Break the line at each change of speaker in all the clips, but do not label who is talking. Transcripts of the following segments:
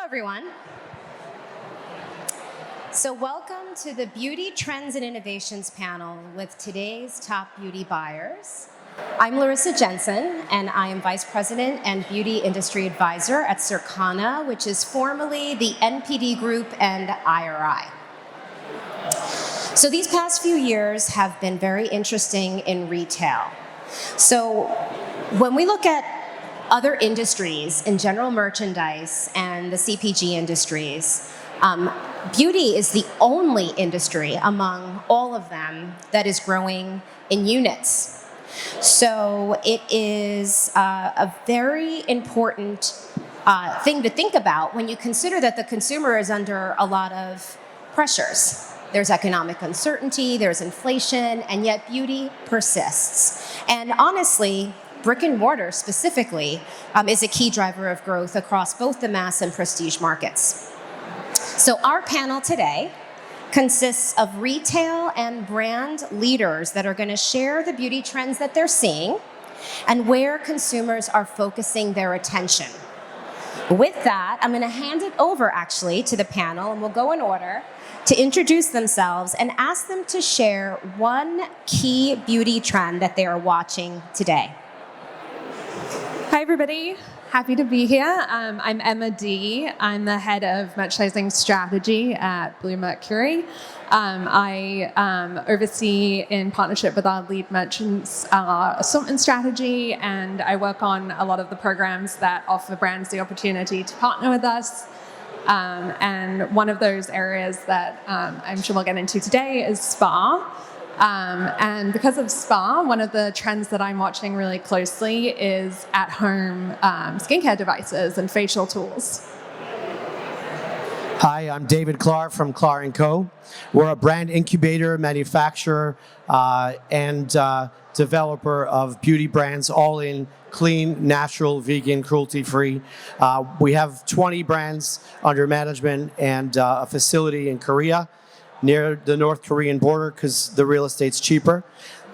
everyone. So welcome to the Beauty Trends and Innovations panel with today's top beauty buyers. I'm Larissa Jensen, and I am Vice President and Beauty Industry Advisor at Circana, which is formerly the NPD Group and IRI. So these past few years have been very interesting in retail. So when we look at other industries in general merchandise and the CPG industries, beauty is the only industry among all of them that is growing in units. So it is a very important thing to think about when you consider that the consumer is under a lot of pressures. There's economic uncertainty, there's inflation, and yet beauty persists. And honestly, brick and mortar specifically is a key driver of growth across both the mass and prestige markets. So our panel today consists of retail and brand leaders that are going to share the beauty trends that they're seeing and where consumers are focusing their attention. With that, I'm going to hand it over actually to the panel, and we'll go in order, to introduce themselves and ask them to share one key beauty trend that they are watching today.
Hi, everybody. Happy to be here. I'm Emma D. I'm the head of merchandising strategy at Blue Mercury. I oversee, in partnership with our lead merchants, our assortment strategy, and I work on a lot of the programs that offer brands the opportunity to partner with us. And one of those areas that I'm sure we'll get into today is spa. And because of spa, one of the trends that I'm watching really closely is at-home skincare devices and facial tools.
Hi, I'm David Klar from Klar & Co. We're a brand incubator, manufacturer, and developer of beauty brands, all in clean, natural, vegan, cruelty-free. We have 20 brands under management and a facility in Korea, near the North Korean border, because the real estate's cheaper.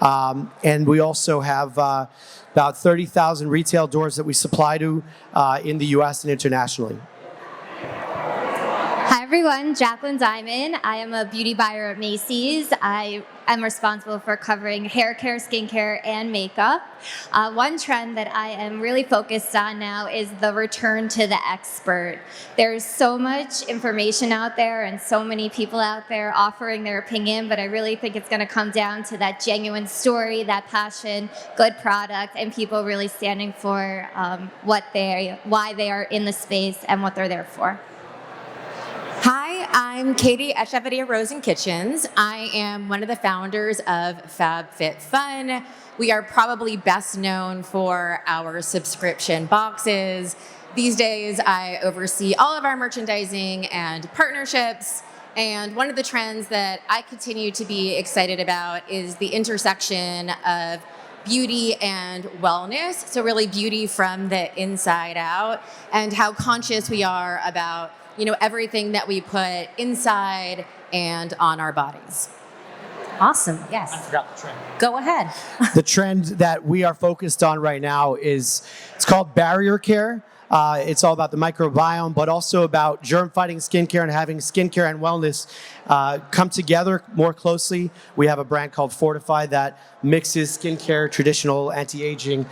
And we also have about 30,000 retail doors that we supply to in the US and internationally.
Hi everyone, Jaclyn Diamond. I am a beauty buyer at Macy's. I am responsible for covering hair care, skincare, and makeup. One trend that I am really focused on now is the return to the expert. There's so much information out there and so many people out there offering their opinion, but I really think it's going to come down to that genuine story, that passion, good product, and people really standing for why they are in the space and what they're there for.
Hi, I'm Katie Echevarria Rosen Kitchens. I am one of the founders of FabFitFun. We are probably best known for our subscription boxes. These days, I oversee all of our merchandising and partnerships. And one of the trends that I continue to be excited about is the intersection of beauty and wellness. So really beauty from the inside out, and how conscious we are about everything that we put inside and on our bodies.
Awesome, yes.
I forgot the trend.
Go ahead.
The trend that we are focused on right now it's called barrier care. It's all about the microbiome, but also about germ-fighting skincare and having skincare and wellness come together more closely. We have a brand called Fortify that mixes skincare, traditional anti-aging,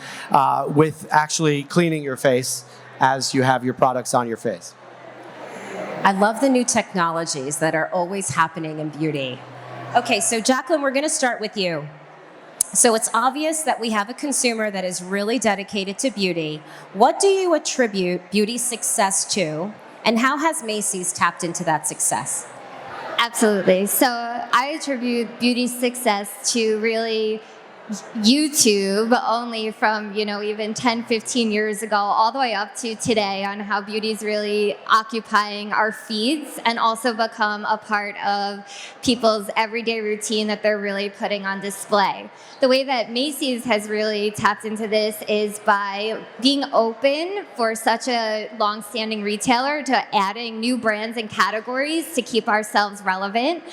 with actually cleaning your face as you have your products on your face.
I love the new technologies that are always happening in beauty. Okay, so Jaclyn, we're going to start with you. So it's obvious that we have a consumer that is really dedicated to beauty. What do you attribute beauty's success to, and how has Macy's tapped into that success?
Absolutely. So I attribute beauty's success to really YouTube, only from even 10, 15 years ago all the way up to today, on how beauty's really occupying our feeds and also become a part of people's everyday routine that they're really putting on display. The way that Macy's has really tapped into this is by being open for such a long-standing retailer to adding new brands and categories to keep ourselves relevant.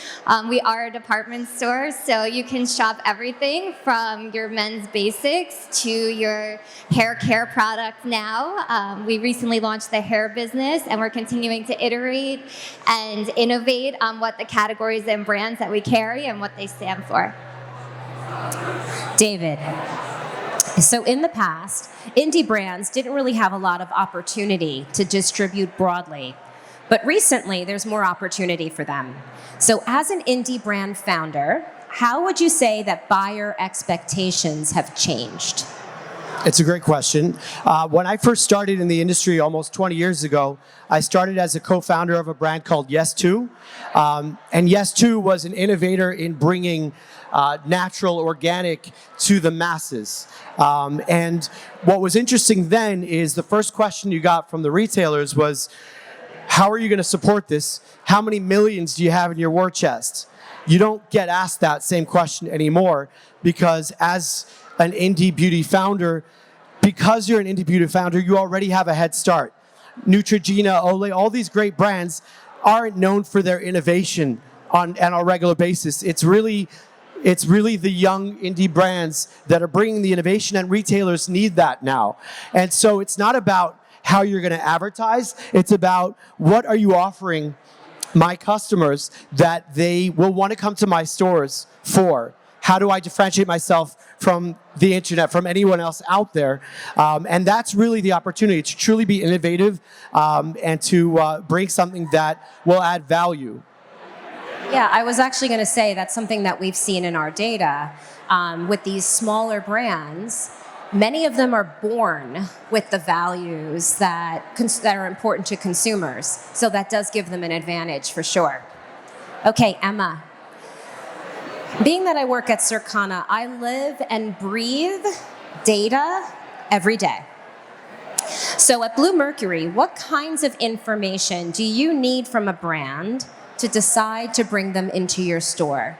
We are a department store, so you can shop everything from from your men's basics to your hair care product now. We recently launched the hair business, and we're continuing to iterate and innovate on what the categories and brands that we carry and what they stand for.
David, so in the past, indie brands didn't really have a lot of opportunity to distribute broadly, but recently there's more opportunity for them. So as an indie brand founder, how would you say that buyer expectations have changed?
It's a great question. When I first started in the industry almost 20 years ago, I started as a co-founder of a brand called Yes2. And Yes2 was an innovator in bringing natural, organic to the masses. And what was interesting then is the first question you got from the retailers was, how are you going to support this? How many millions do you have in your war chest? You don't get asked that same question anymore, because as an indie beauty founder, because you're an indie beauty founder, you already have a head start. Neutrogena, Olay, all these great brands aren't known for their innovation on a regular basis. It's really the young indie brands that are bringing the innovation, and retailers need that now. And so it's not about how you're going to advertise. It's about what are you offering my customers that they will want to come to my stores for. How do I differentiate myself from the internet, from anyone else out there? And that's really the opportunity to truly be innovative and to bring something that will add value.
Yeah, I was actually going to say that's something that we've seen in our data with these smaller brands. Many of them are born with the values that are important to consumers. So that does give them an advantage for sure. Okay, Emma. Being that I work at Circana, I live and breathe data every day. So at Blue Mercury, what kinds of information do you need from a brand to decide to bring them into your store?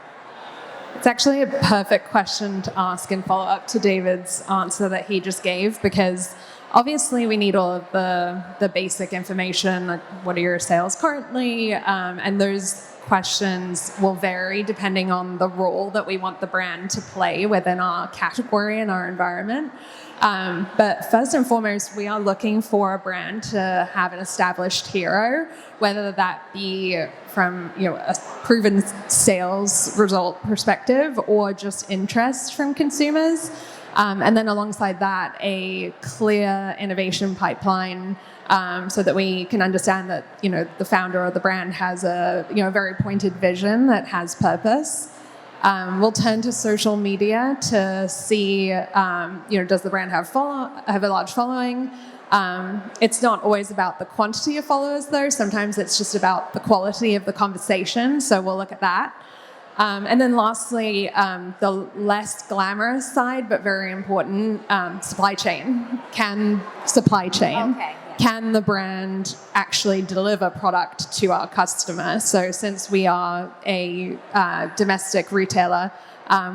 It's actually a perfect question to ask and follow up to David's answer that he just gave, because obviously we need all of the basic information, like what are your sales currently, and those questions will vary depending on the role that we want the brand to play within our category and our environment. But first and foremost, we are looking for a brand to have an established hero, whether that be from a proven sales result perspective or just interest from consumers. And then alongside that, a clear innovation pipeline so that we can understand that the founder of the brand has a very pointed vision that has purpose. We'll turn to social media to see, does the brand have a large following? It's not always about the quantity of followers, though. Sometimes it's just about the quality of the conversation. So we'll look at that. And then lastly, the less glamorous side, but very important, supply chain. Can the brand actually deliver product to our customer? So since we are a domestic retailer,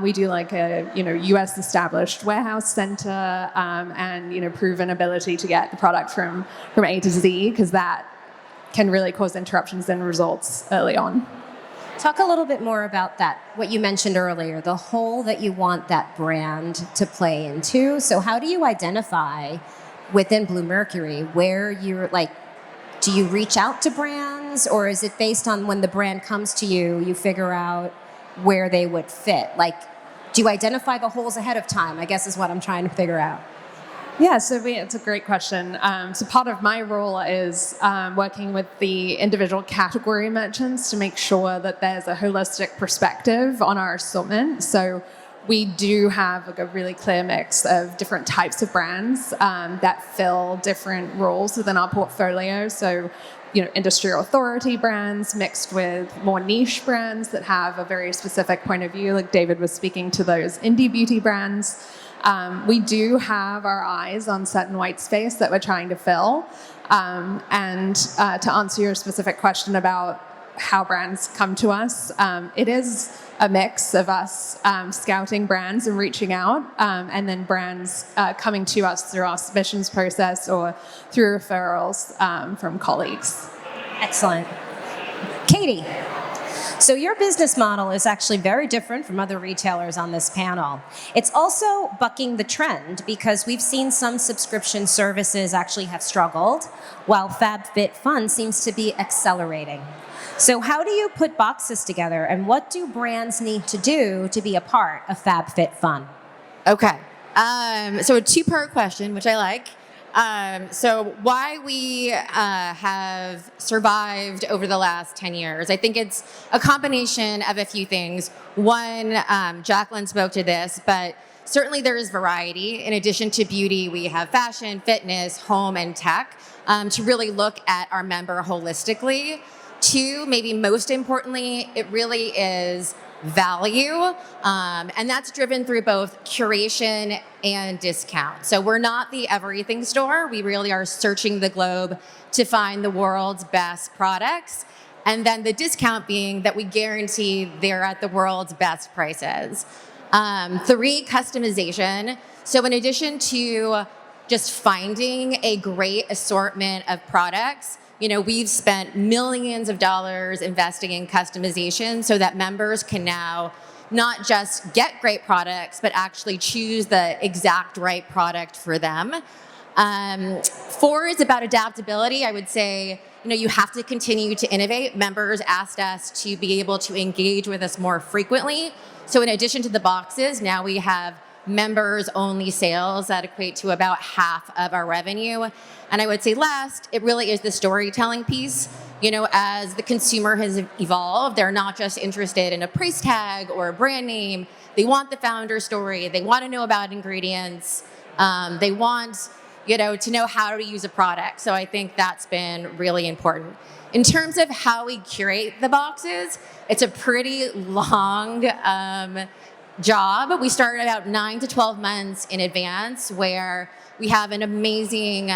we do like a US established warehouse center and proven ability to get the product from A to Z, because that can really cause interruptions in results early on.
Talk a little bit more about that, what you mentioned earlier, the hole that you want that brand to play into. So how do you identify within Blue Mercury where you're do you reach out to brands, or is it based on when the brand comes to you, you figure out where they would fit? Do you identify the holes ahead of time, I guess is what I'm trying to figure out.
Yeah, so it's a great question. So part of my role is working with the individual category merchants to make sure that there's a holistic perspective on our assortment. So we do have a really clear mix of different types of brands that fill different roles within our portfolio. So, industry authority brands mixed with more niche brands that have a very specific point of view, like David was speaking to those indie beauty brands. We do have our eyes on certain white space that we're trying to fill. And to answer your specific question about how brands come to us, it is a mix of us scouting brands and reaching out, and then brands coming to us through our submissions process or through referrals from colleagues.
Excellent. Katie, So your business model is actually very different from other retailers on this panel. It's also bucking the trend because we've seen some subscription services actually have struggled, while FabFitFun seems to be accelerating. So how do you put boxes together, and what do brands need to do to be a part of FabFitFun?
Okay. So a two-part question, which I like. So why we have survived over the last 10 years, I think it's a combination of a few things. One, Jaclyn spoke to this, but certainly there is variety. In addition to beauty, we have fashion, fitness, home, and tech to really look at our member holistically. Two, maybe most importantly, it really is value, and that's driven through both curation and discount. So we're not the everything store. We really are searching the globe to find the world's best products, and then the discount being that we guarantee they're at the world's best prices. Three, customization. So in addition to just finding a great assortment of products, we've spent millions of dollars investing in customization so that members can now not just get great products, but actually choose the exact right product for them. Four is about adaptability. I would say, you have to continue to innovate. Members asked us to be able to engage with us more frequently. So in addition to the boxes, now we have members-only sales that equate to about half of our revenue. And I would say last, it really is the storytelling piece. As the consumer has evolved, they're not just interested in a price tag or a brand name. They want the founder story. They want to know about ingredients. They want, to know how to use a product. So I think that's been really important. In terms of how we curate the boxes, it's a pretty long job. We start about 9 to 12 months in advance, where we have an amazing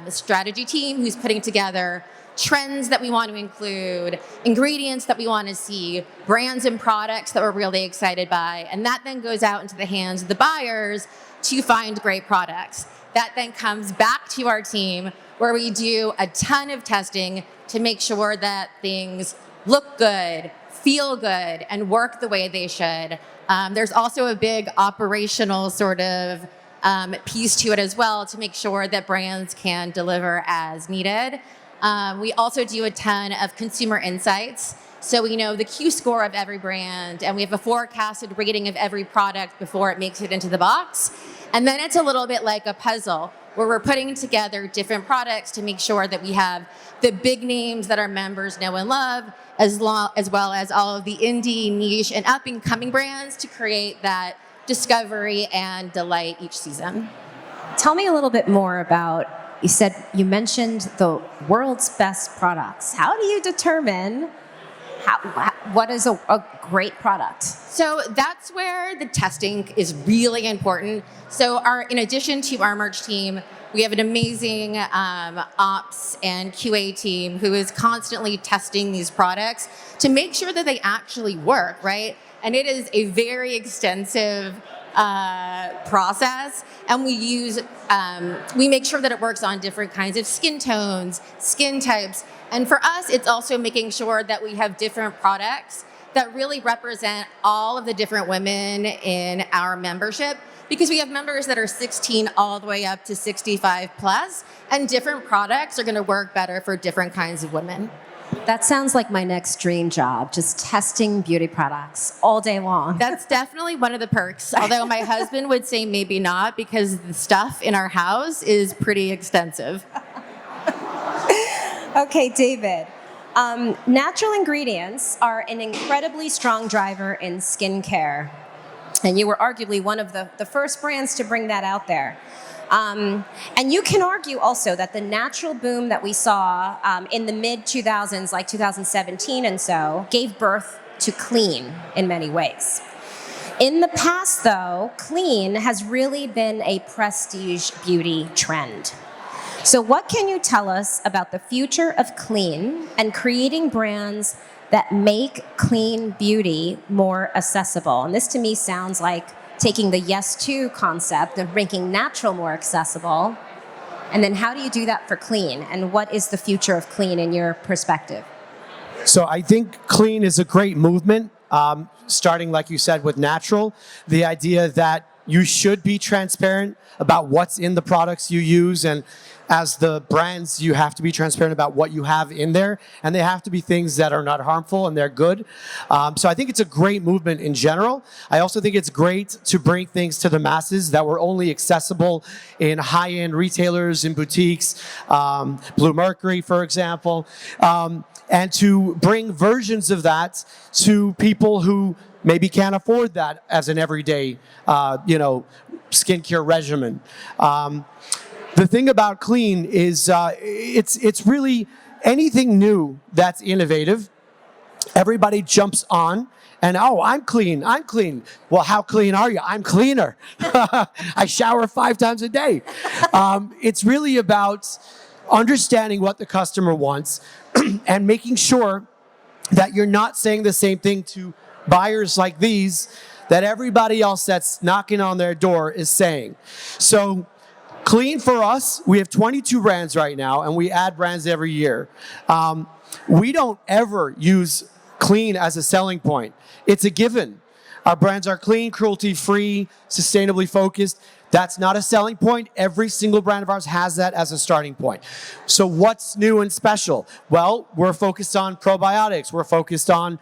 strategy team who's putting together trends that we want to include, ingredients that we want to see, brands and products that we're really excited by, and that then goes out into the hands of the buyers to find great products. That then comes back to our team, where we do a ton of testing to make sure that things look good, feel good, and work the way they should. There's also a big operational sort of piece to it as well, to make sure that brands can deliver as needed. We also do a ton of consumer insights. So we know the Q score of every brand, and we have a forecasted rating of every product before it makes it into the box. And then it's a little bit like a puzzle, where we're putting together different products to make sure that we have the big names that our members know and love, as well as all of the indie, niche, and up-and-coming brands to create that discovery and delight each season.
Tell me a little bit more about, you mentioned the world's best products. How do you determine what is a great product?
So that's where the testing is really important. So in addition to our merch team, we have an amazing ops and QA team who is constantly testing these products to make sure that they actually work, right? And it is a very extensive process, and we make sure that it works on different kinds of skin tones, skin types, and for us, it's also making sure that we have different products that really represent all of the different women in our membership, because we have members that are 16 all the way up to 65 plus, and different products are going to work better for different kinds of women.
That sounds like my next dream job, just testing beauty products all day long.
That's definitely one of the perks, although my husband would say maybe not, because the stuff in our house is pretty extensive.
Okay, David. Natural ingredients are an incredibly strong driver in skincare. And you were arguably one of the first brands to bring that out there. And you can argue also that the natural boom that we saw in the mid-2000s, like 2017 and so, gave birth to clean in many ways. In the past, though, clean has really been a prestige beauty trend. So what can you tell us about the future of clean and creating brands that make clean beauty more accessible? And this to me sounds like taking the yes to concept of making natural more accessible. And then how do you do that for clean? And what is the future of clean in your perspective?
So I think clean is a great movement, starting, like you said, with natural. The idea that you should be transparent about what's in the products you use, and as the brands, you have to be transparent about what you have in there, and they have to be things that are not harmful and they're good. So I think it's a great movement in general. I also think it's great to bring things to the masses that were only accessible in high-end retailers, in boutiques, Blue Mercury, for example, and to bring versions of that to people who maybe can't afford that as an everyday, skincare regimen. The thing about clean is it's really anything new that's innovative. Everybody jumps on and, oh, I'm clean. Well, how clean are you? I'm cleaner. I shower 5 times a day. It's really about understanding what the customer wants and making sure that you're not saying the same thing to buyers like these that everybody else that's knocking on their door is saying. So clean for us, we have 22 brands right now, and we add brands every year. We don't ever use clean as a selling point. It's a given. Our brands are clean, cruelty-free, sustainably focused. That's not a selling point. Every single brand of ours has that as a starting point. So what's new and special? Well, we're focused on probiotics. We're focused on,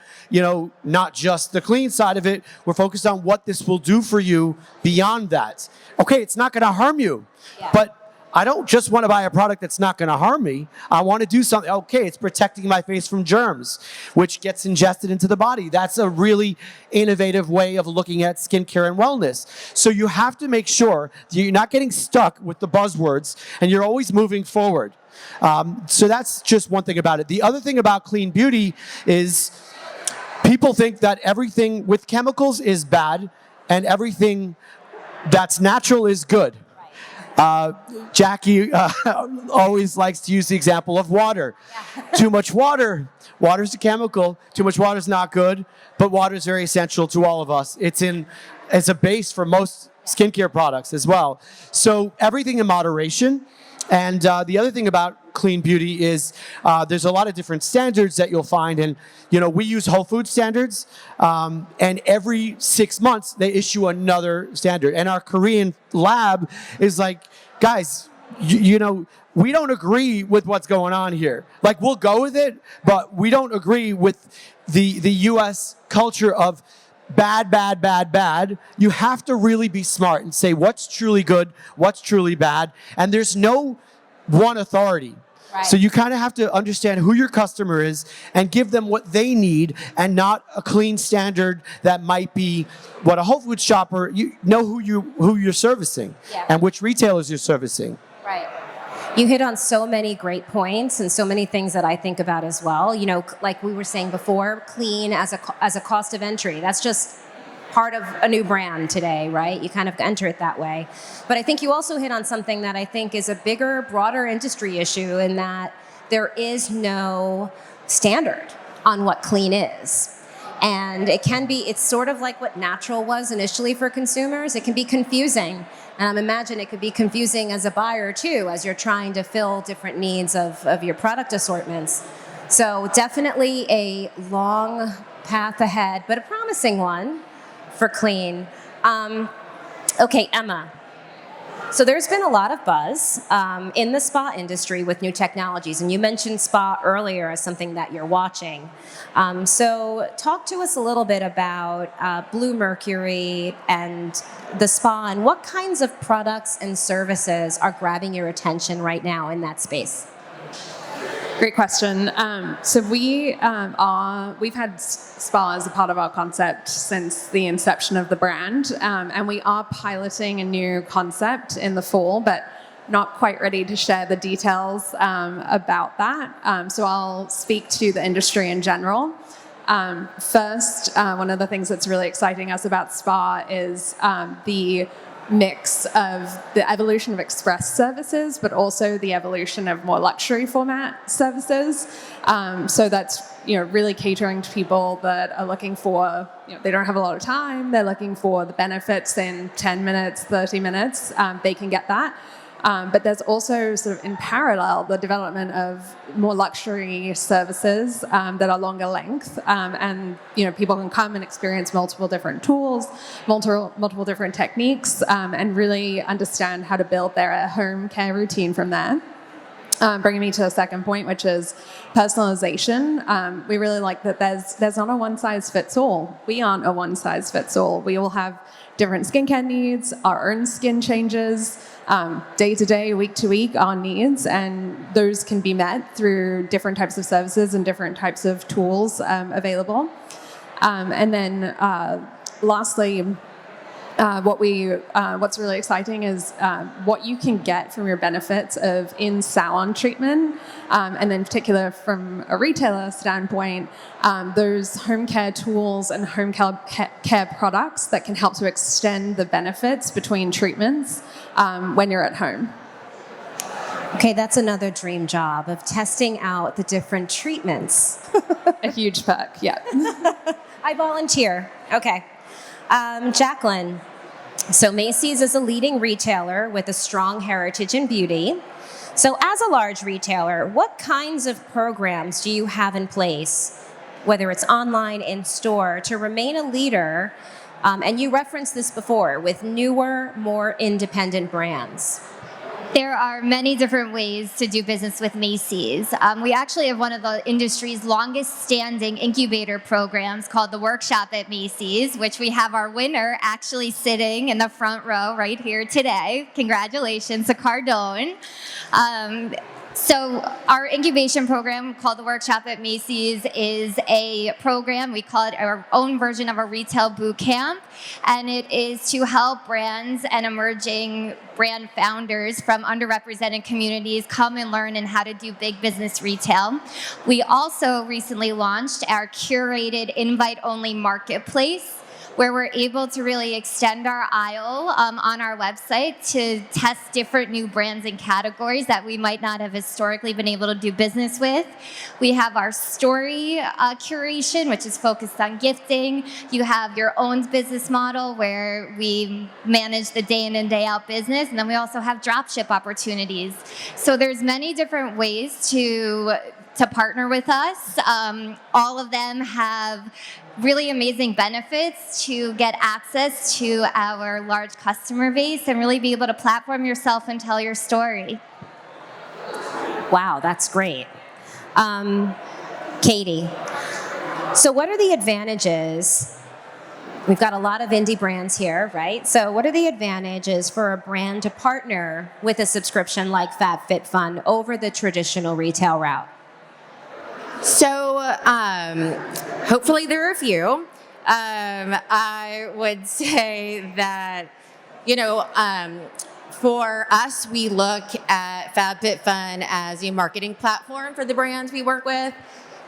not just the clean side of it. We're focused on what this will do for you beyond that. Okay, it's not going to harm you, but I don't just want to buy a product that's not going to harm me. I want to do something. Okay, it's protecting my face from germs, which gets ingested into the body. That's a really innovative way of looking at skincare and wellness. So you have to make sure that you're not getting stuck with the buzzwords and you're always moving forward. So that's just one thing about it. The other thing about clean beauty is people think that everything with chemicals is bad and everything that's natural is good. Jackie always likes to use the example of water. Too much water's a chemical. Too much water is not good, but water is very essential to all of us. It's a base for most skincare products as well. So everything in moderation. And the other thing about clean beauty is there's a lot of different standards that you'll find. And, we use Whole Food standards. And every 6 months, they issue another standard. And our Korean lab is like, guys, we don't agree with what's going on here. Like, we'll go with it, but we don't agree with the U.S. culture of bad. You have to really be smart and say what's truly good, what's truly bad. And there's no one authority. Right. So you kind of have to understand who your customer is and give them what they need, and not a clean standard that might be what a Whole Foods shopper, who you're servicing and which retailers you're servicing.
Right. You hit on so many great points and so many things that I think about as well. Like we were saying before, clean as a cost of entry. That's just part of a new brand today, right? You kind of enter it that way. But I think you also hit on something that I think is a bigger, broader industry issue, in that there is no standard on what clean is. And it's sort of like what natural was initially for consumers. It can be confusing. And I imagine it could be confusing as a buyer too, as you're trying to fill different needs of your product assortments. So definitely a long path ahead, but a promising one for clean. Okay, Emma. So there's been a lot of buzz in the spa industry with new technologies, and you mentioned spa earlier as something that you're watching. So talk to us a little bit about Blue Mercury and the spa, and what kinds of products and services are grabbing your attention right now in that space?
Great question. So we've had spa as a part of our concept since the inception of the brand, and we are piloting a new concept in the fall, but not quite ready to share the details about that. So I'll speak to the industry in general. First, one of the things that's really exciting us about spa is the mix of the evolution of express services, but also the evolution of more luxury format services. So that's really catering to people that are looking for, they don't have a lot of time, they're looking for the benefits in 10 minutes, 30 minutes, they can get that. But there's also sort of in parallel the development of more luxury services that are longer length, and people can come and experience multiple different tools, multiple different techniques, and really understand how to build their home care routine from there. Bringing me to the second point, which is personalization. We really like that there's not a one size fits all. We aren't a one size fits all. We all have different skincare needs, our own skin changes, day to day, week to week, our needs, and those can be met through different types of services and different types of tools available. And then lastly, what's really exciting is what you can get from your benefits of in-salon treatment, and then in particular from a retailer standpoint, those home care tools and home care products that can help to extend the benefits between treatments when you're at home.
Okay, that's another dream job of testing out the different treatments.
A huge perk, yeah.
I volunteer. Okay. Jaclyn, so Macy's is a leading retailer with a strong heritage in beauty. So as a large retailer, what kinds of programs do you have in place, whether it's online, in store, to remain a leader? And you referenced this before with newer, more independent brands.
There are many different ways to do business with Macy's. We actually have one of the industry's longest standing incubator programs called the Workshop at Macy's, which we have our winner actually sitting in the front row right here today. Congratulations to Cardone. So our incubation program called the Workshop at Macy's is a program, we call it our own version of a retail boot camp, and it is to help brands and emerging brand founders from underrepresented communities come and learn in how to do big business retail. We also recently launched our curated invite-only marketplace, where we're able to really extend our aisle on our website to test different new brands and categories that we might not have historically been able to do business with. We have our story curation, which is focused on gifting. You have your own business model where we manage the day in and day out business. And then we also have dropship opportunities. So there's many different ways to partner with us. All of them have really amazing benefits to get access to our large customer base and really be able to platform yourself and tell your story.
Wow, that's great. Katie, so what are the advantages? We've got a lot of indie brands here, right? So what are the advantages for a brand to partner with a subscription like FabFitFun over the traditional retail route?
So hopefully there are a few. I would say that, for us, we look at FabFitFun as a marketing platform for the brands we work with.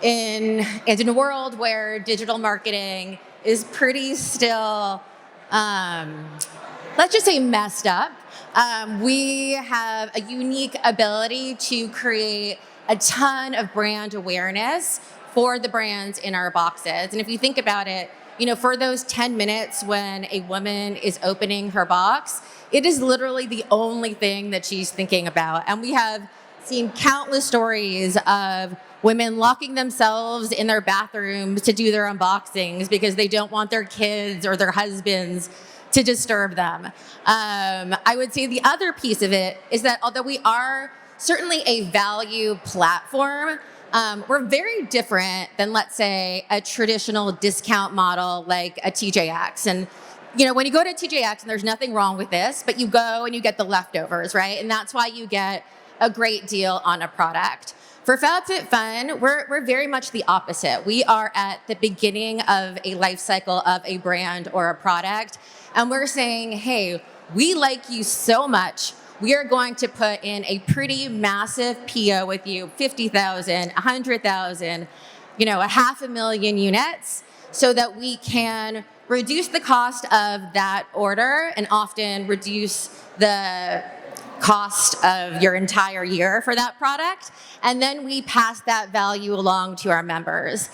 In a world where digital marketing is pretty still, let's just say messed up, we have a unique ability to create a ton of brand awareness for the brands in our boxes. And if you think about it, for those 10 minutes when a woman is opening her box, it is literally the only thing that she's thinking about. And we have seen countless stories of women locking themselves in their bathrooms to do their unboxings because they don't want their kids or their husbands to disturb them. I would say the other piece of it is that although we are certainly a value platform, we're very different than, let's say, a traditional discount model like a TJX. And, when you go to TJX, and there's nothing wrong with this, but you go and you get the leftovers, right? And that's why you get a great deal on a product. For FabFitFun, we're very much the opposite. We are at the beginning of a life cycle of a brand or a product, and we're saying, hey, we like you so much, we are going to put in a pretty massive PO with you, 50,000, 100,000, 500,000 units, so that we can reduce the cost of that order and often reduce the cost of your entire year for that product. And then we pass that value along to our members.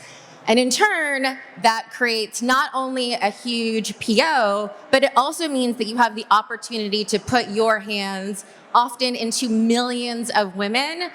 And in turn, that creates not only a huge PO, but it also means that you have the opportunity to put your hands often into millions of women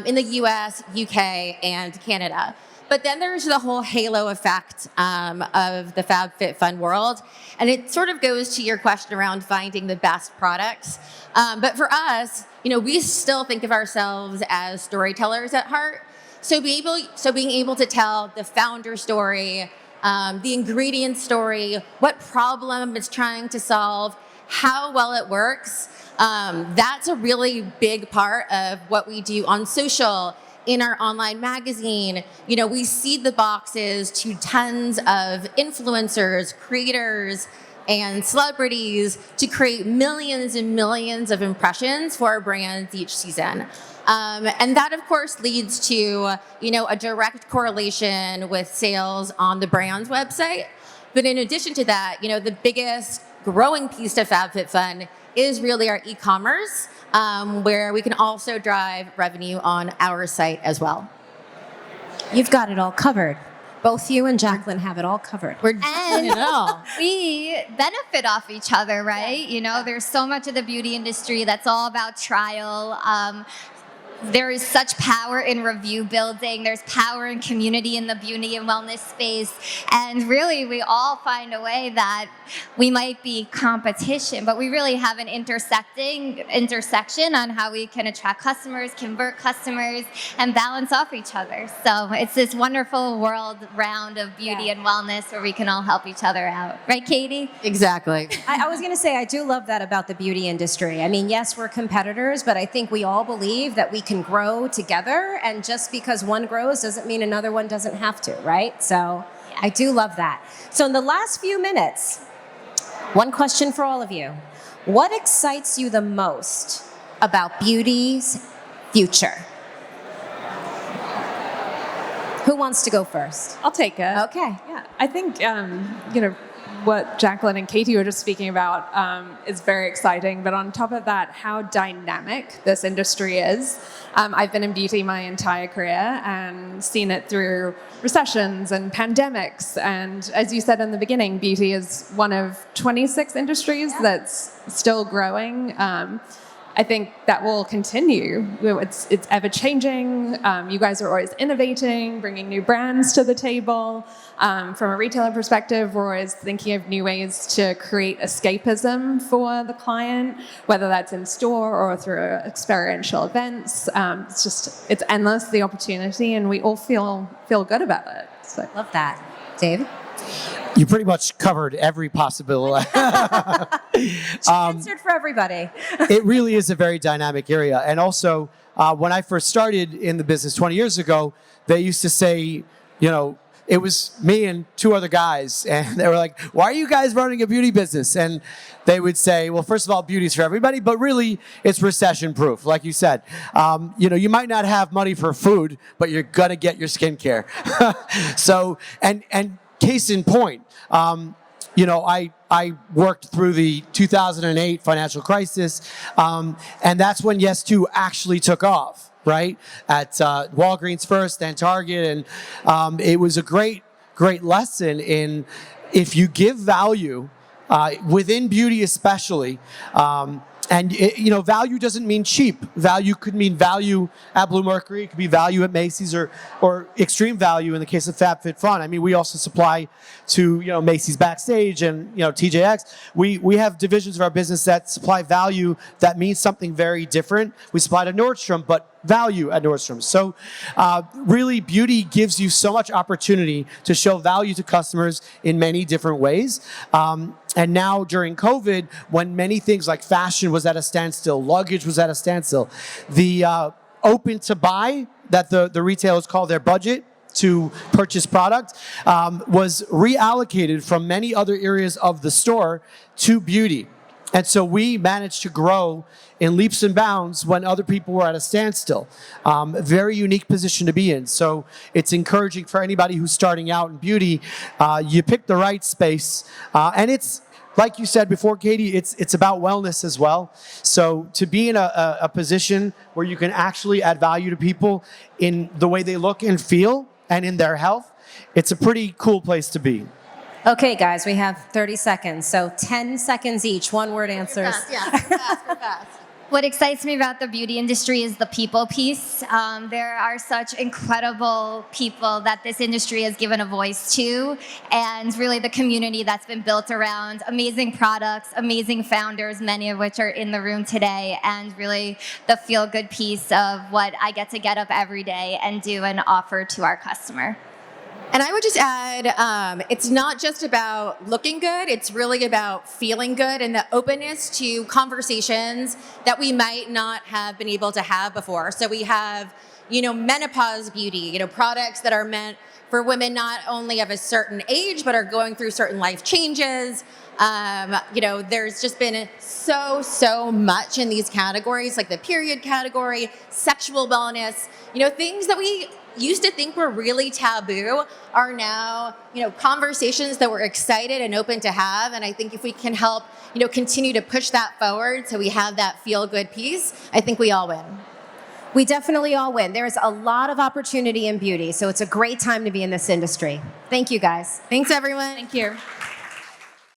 in the US, UK, and Canada. But then there's the whole halo effect of the FabFitFun world. And it sort of goes to your question around finding the best products. But for us, we still think of ourselves as storytellers at heart. So being able to tell the founder story, the ingredient story, what problem it's trying to solve, how well it works, that's a really big part of what we do on social, in our online magazine. We seed the boxes to tons of influencers, creators, and celebrities to create millions and millions of impressions for our brands each season. And that, of course, leads to, a direct correlation with sales on the brand's website. But in addition to that, the biggest growing piece of FabFitFun is really our e-commerce, where we can also drive revenue on our site as well.
You've got it all covered. Both you and Jaclyn have it all covered.
We're doing it all.
We benefit off each other, right? There's so much of the beauty industry that's all about trial. There is such power in review building. There's power in community in the beauty and wellness space. And really, we all find a way that we might be competition, but we really have an intersection on how we can attract customers, convert customers, and balance off each other. So it's this wonderful world round of beauty and wellness where we can all help each other out. Right, Katie?
Exactly.
I was going to say, I do love that about the beauty industry. I mean, yes, we're competitors, but I think we all believe that we can grow together, and just because one grows doesn't mean another one doesn't have to, right? So I do love that. So in the last few minutes, one question for all of you. What excites you the most about beauty's future? Who wants to go first?
I'll take it.
Okay.
Yeah, I think what Jaclyn and Katie were just speaking about is very exciting. But on top of that, how dynamic this industry is. I've been in beauty my entire career and seen it through recessions and pandemics. And as you said in the beginning, beauty is one of 26 industries that's still growing. I think that will continue. It's ever changing. You guys are always innovating, bringing new brands to the table. From a retailer perspective, we're always thinking of new ways to create escapism for the client, whether that's in store or through experiential events. It's endless, the opportunity, and we all feel good about it. So.
Love that. Dave?
You pretty much covered every possibility.
She answered for everybody.
It really is a very dynamic area. And also, when I first started in the business 20 years ago, they used to say, it was me and two other guys, and they were like, why are you guys running a beauty business? And they would say, well, first of all, beauty's for everybody, but really it's recession proof, like you said. You might not have money for food, but you're gonna get your skincare. So, and case in point, I worked through the 2008 financial crisis, and that's when Yes2 actually took off. Right, at Walgreens first, then Target, and it was a great lesson in if you give value within beauty, especially. And value doesn't mean cheap. Value could mean value at Blue Mercury. It could be value at Macy's or extreme value in the case of FabFitFun. I mean, we also supply to Macy's Backstage and TJX. We have divisions of our business that supply value that means something very different. We supply to Nordstrom, but value at Nordstrom. So really, beauty gives you so much opportunity to show value to customers in many different ways. And now during COVID, when many things like fashion was at a standstill, luggage was at a standstill, the open to buy that the retailers call their budget to purchase product was reallocated from many other areas of the store to beauty. And so we managed to grow in leaps and bounds when other people were at a standstill. Very unique position to be in. So it's encouraging for anybody who's starting out in beauty. You pick the right space. And it's, like you said before, Katie, it's about wellness as well. So to be in a position where you can actually add value to people in the way they look and feel and in their health, it's a pretty cool place to be.
Okay, guys, we have 30 seconds. So 10 seconds each, one-word answers.
Fast.
What excites me about the beauty industry is the people piece. There are such incredible people that this industry has given a voice to, and really the community that's been built around amazing products, amazing founders, many of which are in the room today, and really the feel-good piece of what I get up every day and do and offer to our customer.
And I would just add, it's not just about looking good, it's really about feeling good and the openness to conversations that we might not have been able to have before. So we have, menopause beauty, products that are meant for women not only of a certain age, but are going through certain life changes. There's just been so much in these categories, like the period category, sexual wellness, things that we used to think were really taboo are now, conversations that we're excited and open to have. And I think if we can help, continue to push that forward so we have that feel-good piece, I think we all win.
We definitely all win. There is a lot of opportunity in beauty, so it's a great time to be in this industry. Thank you, guys.
Thanks, everyone.
Thank you.